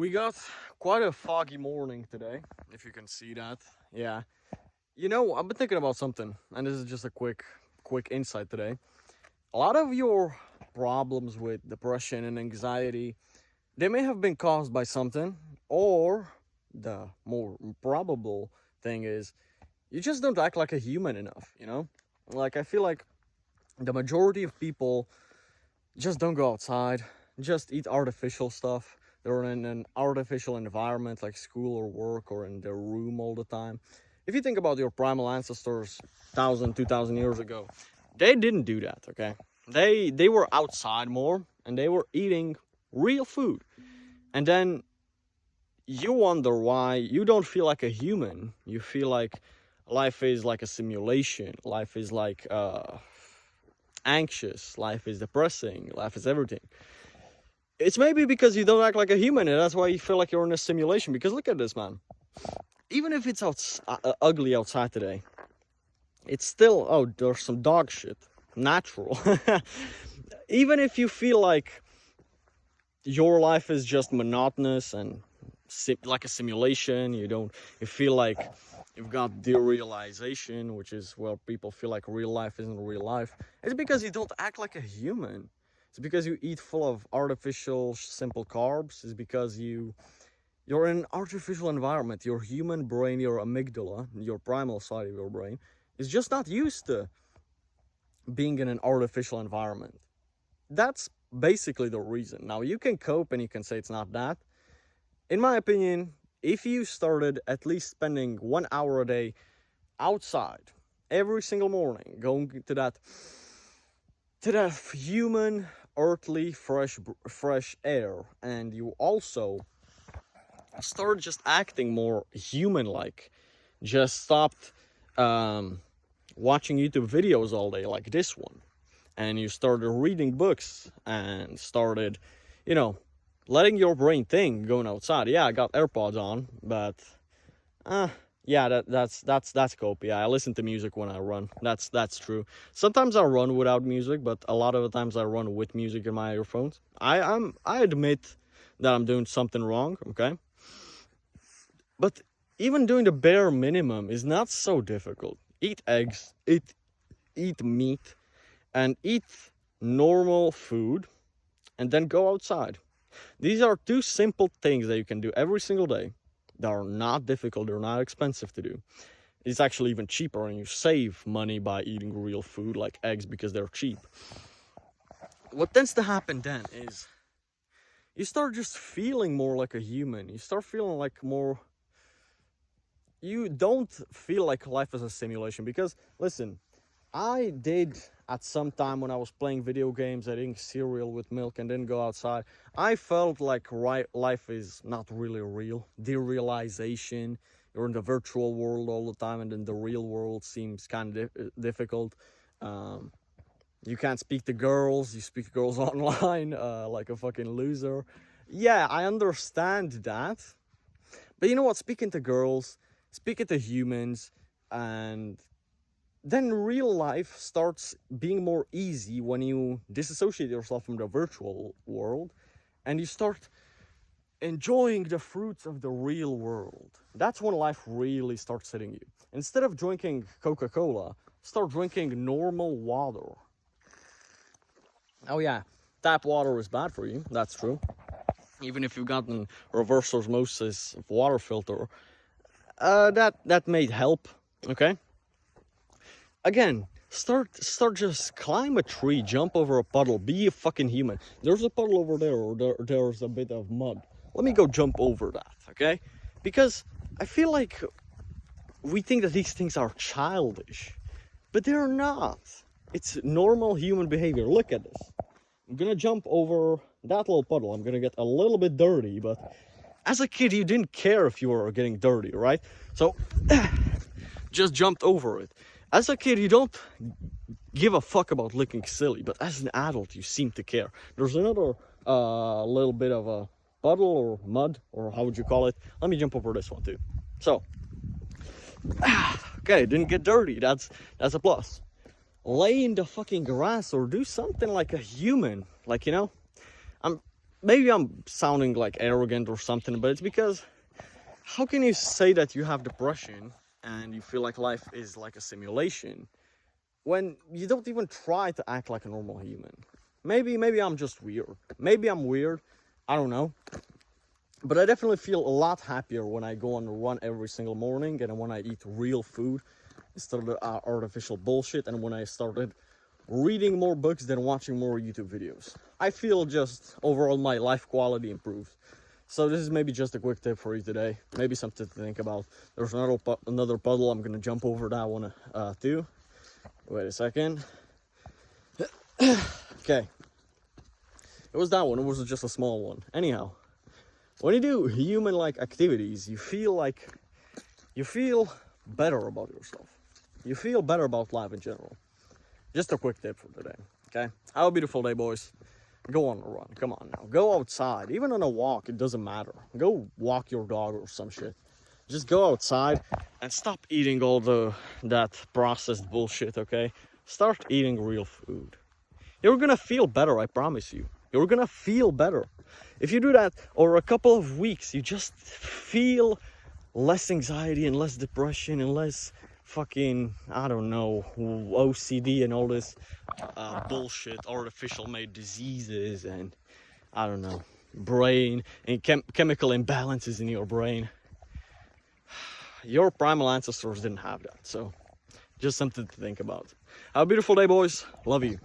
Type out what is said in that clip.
We got quite a foggy morning today, if you can see that. Yeah. I've been thinking about something, and this is just a quick insight today. A lot of your problems with depression and anxiety, they may have been caused by something, or the more probable thing is you just don't act like a human enough. Like I feel like the majority of people just don't go outside, just eat artificial stuff. They're in an artificial environment like school or work or in their room all the time. If you think about your primal ancestors 1,000, 2,000 years ago, they didn't do that, okay? They were outside more and they were eating real food. And then you wonder why you don't feel like a human. You feel like life is like a simulation. Life is like anxious. Life is depressing. Life is everything. It's maybe because you don't act like a human, and that's why you feel like you're in a simulation. Because look at this, man. Even if it's ugly outside today, it's still, oh, there's some dog shit. Natural. Even if you feel like your life is just monotonous and like a simulation, you feel like you've got derealization, which is where people feel like real life isn't real life. It's because you don't act like a human. It's because you eat full of artificial, simple carbs. It's because you're in an artificial environment. Your human brain, your amygdala, your primal side of your brain, is just not used to being in an artificial environment. That's basically the reason. Now, you can cope and you can say it's not that. In my opinion, if you started at least spending 1 hour a day outside every single morning, going to that human, earthly, fresh air, and you also start just acting more human-like, just stopped watching YouTube videos all day like this one, and you started reading books and started, letting your brain think, going outside. Yeah, I got AirPods on, but yeah, that's cope. Yeah, I listen to music when I run. That's true. Sometimes I run without music, but a lot of the times I run with music in my earphones. I admit that I'm doing something wrong, okay? But even doing the bare minimum is not so difficult. Eat eggs, eat meat, and eat normal food, and then go outside. These are two simple things that you can do every single day. They are not difficult, they're not expensive to do. It's actually even cheaper, and you save money by eating real food like eggs because they're cheap. What tends to happen then is you start just feeling more like a human. You start feeling like more... You don't feel like life is a simulation because, listen, I did at some time when I was playing video games, eating cereal with milk and then go outside, I felt like life is not really real. Derealization, you're in the virtual world all the time and then the real world seems kind of difficult. You can't speak to girls, you speak to girls online like a fucking loser. Yeah, I understand that. But you know what, speaking to girls, speaking to humans, and then real life starts being more easy when you disassociate yourself from the virtual world and you start enjoying the fruits of the real world. That's when life really starts hitting you. Instead of drinking Coca-Cola, start drinking normal water. Oh yeah, tap water is bad for you, that's true. Even if you've gotten reverse osmosis water filter, that may help, okay? Again, start just climb a tree, jump over a puddle, be a fucking human. There's a puddle over there, or there's a bit of mud. Let me go jump over that, okay? Because I feel like we think that these things are childish, but they're not. It's normal human behavior. Look at this. I'm gonna jump over that little puddle. I'm gonna get a little bit dirty, but as a kid, you didn't care if you were getting dirty, right? So, just jumped over it. As a kid, you don't give a fuck about looking silly, but as an adult, you seem to care. There's another little bit of a puddle or mud, or how would you call it? Let me jump over this one too. So, okay, didn't get dirty. That's a plus. Lay in the fucking grass or do something like a human. Like, maybe I'm sounding like arrogant or something, but it's because how can you say that you have depression and you feel like life is like a simulation when you don't even try to act like a normal human? Maybe I'm just weird. Maybe I'm weird. I don't know. But I definitely feel a lot happier when I go on a run every single morning and when I eat real food instead of artificial bullshit, and when I started reading more books than watching more YouTube videos. I feel just overall my life quality improves. So this is maybe just a quick tip for you today. Maybe something to think about. There's another puddle. I'm gonna jump over that one too. Wait a second. Okay. It was that one. It was just a small one. Anyhow, when you do human-like activities, you feel better about yourself. You feel better about life in general. Just a quick tip for today, okay? Have a beautiful day, boys. Go on a run. Come on now. Go outside. Even on a walk, it doesn't matter. Go walk your dog or some shit. Just go outside and stop eating all that processed bullshit, okay? Start eating real food. You're gonna feel better, I promise you. You're gonna feel better. If you do that over a couple of weeks, you just feel less anxiety and less depression and less fucking, I don't know, OCD and all this bullshit, artificial made diseases and, I don't know, brain and chemical imbalances in your brain. Your primal ancestors didn't have that, so just something to think about. Have a beautiful day, boys. Love you.